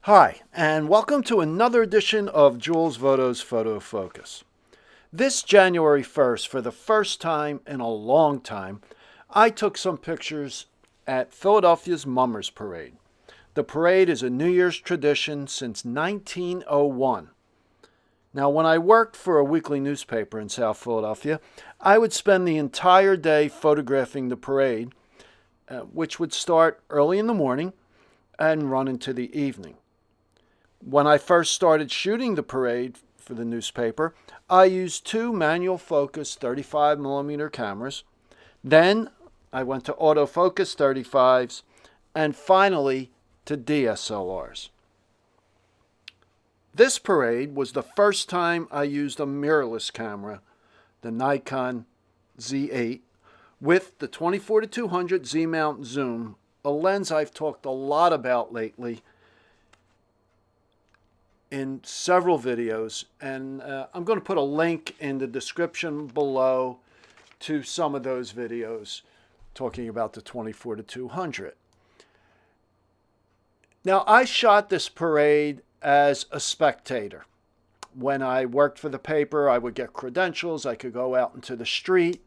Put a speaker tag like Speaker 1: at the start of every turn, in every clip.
Speaker 1: Hi, and welcome to another edition of Jules Voto's Photo Focus. This January 1st, for the first time in a long time, I took some pictures at Philadelphia's Mummers Parade. The parade is a New Year's tradition since 1901. Now, when I worked for a weekly newspaper in South Philadelphia, I would spend the entire day photographing the parade, which would start early in the morning and run into the evening. When I first started shooting the parade for the newspaper, I used two manual focus 35mm cameras. Then I went to autofocus 35s and finally to DSLRs. This parade was the first time I used a mirrorless camera, the Nikon Z8, with the 24-200 Z-mount zoom, a lens I've talked a lot about lately in several videos, and I'm going to put a link in the description below to some of those videos talking about the 24-200. Now, I shot this parade as a spectator. When I worked for the paper, I would get credentials, I could go out into the street,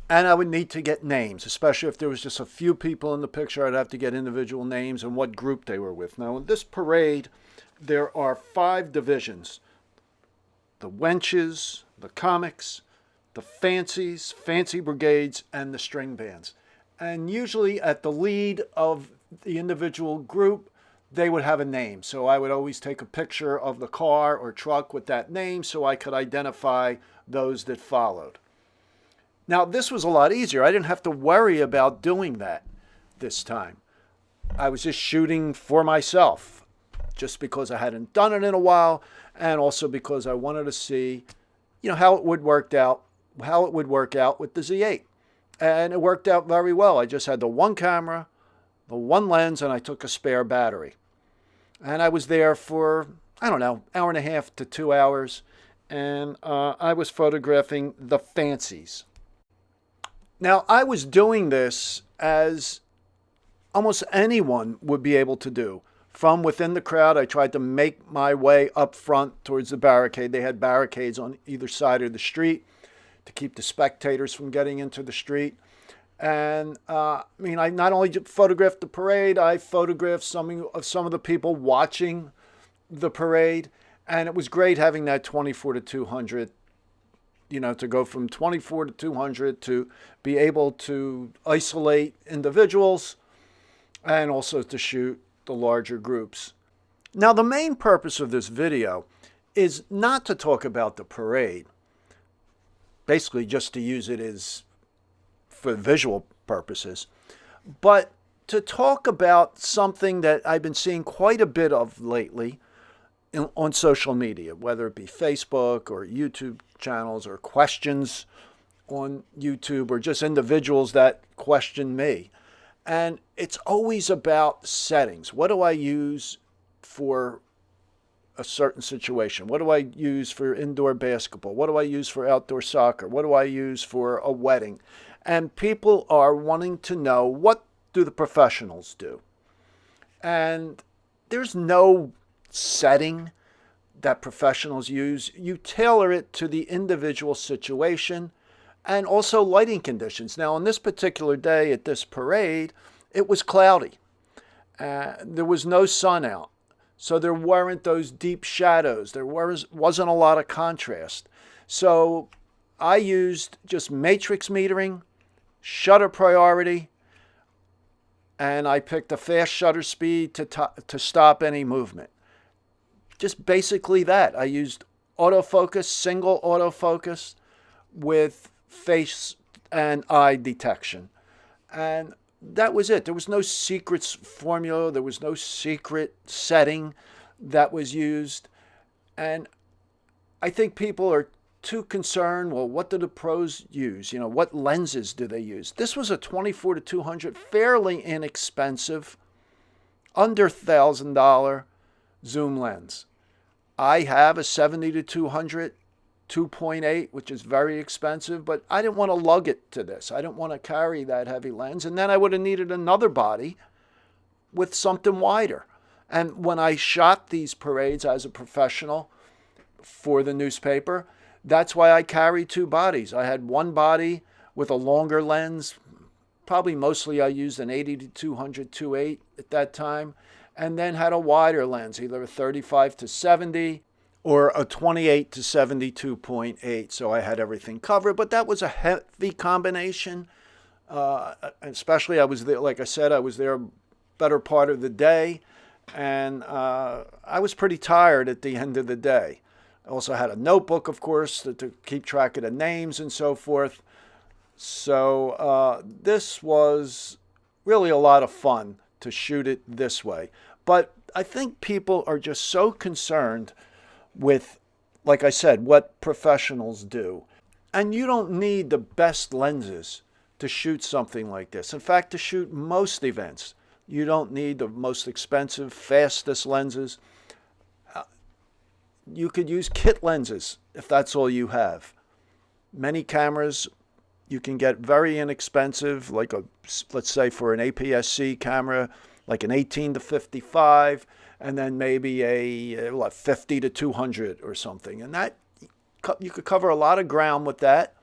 Speaker 1: and I would need to get names, especially if there was just a few people in the picture. I'd have to get individual names and what group they were with. Now, in this parade, there are 5 divisions: the wenches, the comics, the fancies, fancy brigades, and the string bands. And usually at the lead of the individual group, they would have a name. So I would always take a picture of the car or truck with that name so I could identify those that followed. Now, this was a lot easier. I didn't have to worry about doing that this time. I was just shooting for myself, just because I hadn't done it in a while, and also because I wanted to see, how it would work out with the Z8. And it worked out very well. I just had the one camera, the one lens, and I took a spare battery. And I was there for, hour and a half to 2 hours, and I was photographing the fancies. Now, I was doing this as almost anyone would be able to do. From within the crowd, I tried to make my way up front towards the barricade. They had barricades on either side of the street to keep the spectators from getting into the street. And I not only photographed the parade, I photographed some of the people watching the parade. And it was great having that 24-200, to go from 24-200 to be able to isolate individuals and also to shoot the larger groups. Now, the main purpose of this video is not to talk about the parade, basically just to use it as for visual purposes, but to talk about something that I've been seeing quite a bit of lately on social media, whether it be Facebook or YouTube channels or questions on YouTube or just individuals that question me. And it's always about settings. What do I use for a certain situation? What do I use for indoor basketball? What do I use for outdoor soccer? What do I use for a wedding? And people are wanting to know, what do the professionals do? And there's no setting that professionals use. You tailor it to the individual situation and also lighting conditions. Now, on this particular day at this parade, it was cloudy. There was no sun out. So there weren't those deep shadows. There wasn't a lot of contrast. So I used just matrix metering, shutter priority, and I picked a fast shutter speed to stop any movement. Just basically that. I used autofocus, single autofocus with face and eye detection. And that was it. There was no secret formula. There was no secret setting that was used. And I think people are too concerned, well, what do the pros use? What lenses do they use? This was a 24-200, fairly inexpensive, under $1,000 zoom lens. I have a 70-200 2.8, which is very expensive, but I didn't want to lug it to this. I didn't want to carry that heavy lens, and then I would have needed another body with something wider. And when I shot these parades as a professional for the newspaper, that's why I carry two bodies. I had one body with a longer lens. Probably mostly I used an 80 to 200 2.8 at that time, and then had a wider lens, either a 35 to 70 or a 28 to 72.8. So I had everything covered, but that was a heavy combination. Especially I was there, like I said, I was there better part of the day, and I was pretty tired at the end of the day. I also had a notebook, of course, to keep track of the names and so forth. So this was really a lot of fun to shoot it this way. But I think people are just so concerned with, like I said, what professionals do. And you don't need the best lenses to shoot something like this. In fact, to shoot most events, you don't need the most expensive, fastest lenses. You could use kit lenses if that's all you have. Many cameras you can get very inexpensive, like let's say for an APS-C camera, like an 18 to 55, and then maybe a 50 to 200 or something. And that you could cover a lot of ground with that.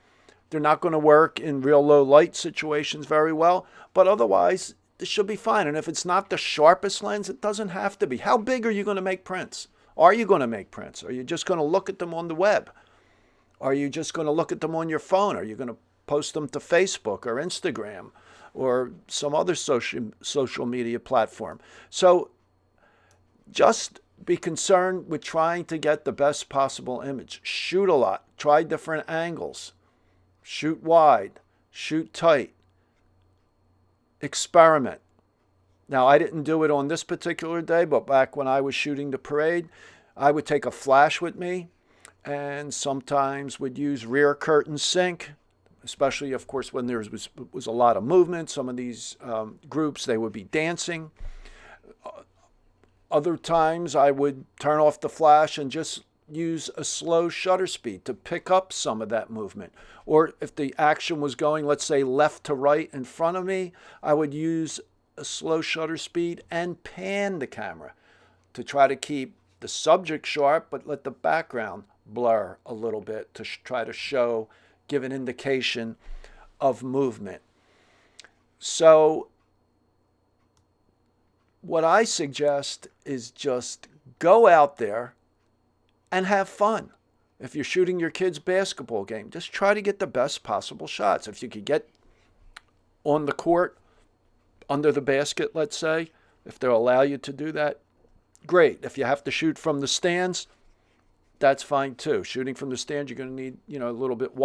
Speaker 1: They're not going to work in real low light situations very well, but otherwise it should be fine. And if it's not the sharpest lens, it doesn't have to be. How big are you going to make prints? Are you going to make prints? Are you just going to look at them on the web? Are you just going to look at them on your phone? Are you going to post them to Facebook or Instagram or some other social media platform? So just be concerned with trying to get the best possible image. Shoot a lot. Try different angles. Shoot wide. Shoot tight. Experiment. Now, I didn't do it on this particular day, but back when I was shooting the parade, I would take a flash with me and sometimes would use rear curtain sync, especially, of course, when there was a lot of movement. Some of these groups, they would be dancing. Other times, I would turn off the flash and just use a slow shutter speed to pick up some of that movement. Or if the action was going, let's say, left to right in front of me, I would use a slow shutter speed and pan the camera to try to keep the subject sharp, but let the background blur a little bit to try to give an indication of movement. So what I suggest is just go out there and have fun. If you're shooting your kid's basketball game, just try to get the best possible shots. If you could get on the court, under the basket, let's say, if they'll allow you to do that, great. If you have to shoot from the stands, that's fine too. Shooting from the stands, you're going to need, a little bit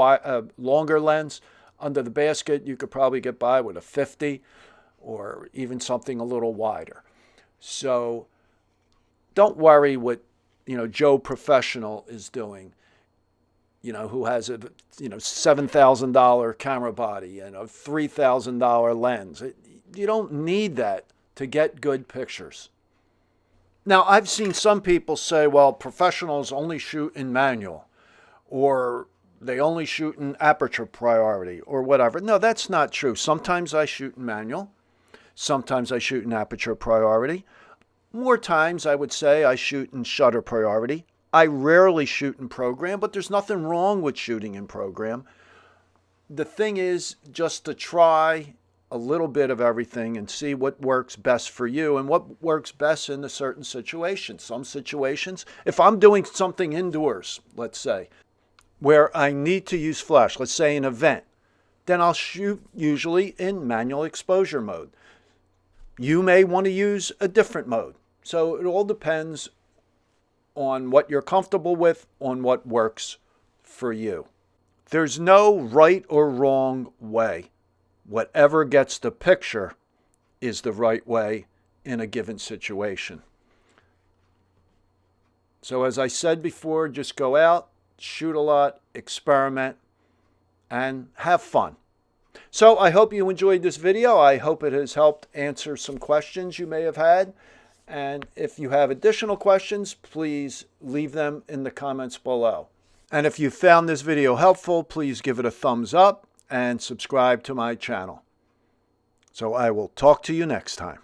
Speaker 1: longer lens. Under the basket, you could probably get by with a 50 or even something a little wider. So don't worry what, Joe Professional is doing, who has a, $7,000 camera body and a $3,000 lens. You don't need that to get good pictures. Now, I've seen some people say, well, professionals only shoot in manual, or they only shoot in aperture priority, or whatever. No, that's not true. Sometimes I shoot in manual. Sometimes I shoot in aperture priority. More times, I would say, I shoot in shutter priority. I rarely shoot in program, but there's nothing wrong with shooting in program. The thing is just to try a little bit of everything and see what works best for you and what works best in a certain situation. Some situations, if I'm doing something indoors, let's say, where I need to use flash, let's say an event, then I'll shoot usually in manual exposure mode. You may want to use a different mode. So it all depends on what you're comfortable with, on what works for you. There's no right or wrong way. Whatever gets the picture is the right way in a given situation. So as I said before, just go out, shoot a lot, experiment, and have fun. So I hope you enjoyed this video. I hope it has helped answer some questions you may have had. And if you have additional questions, please leave them in the comments below. And if you found this video helpful, please give it a thumbs up and subscribe to my channel. So I will talk to you next time.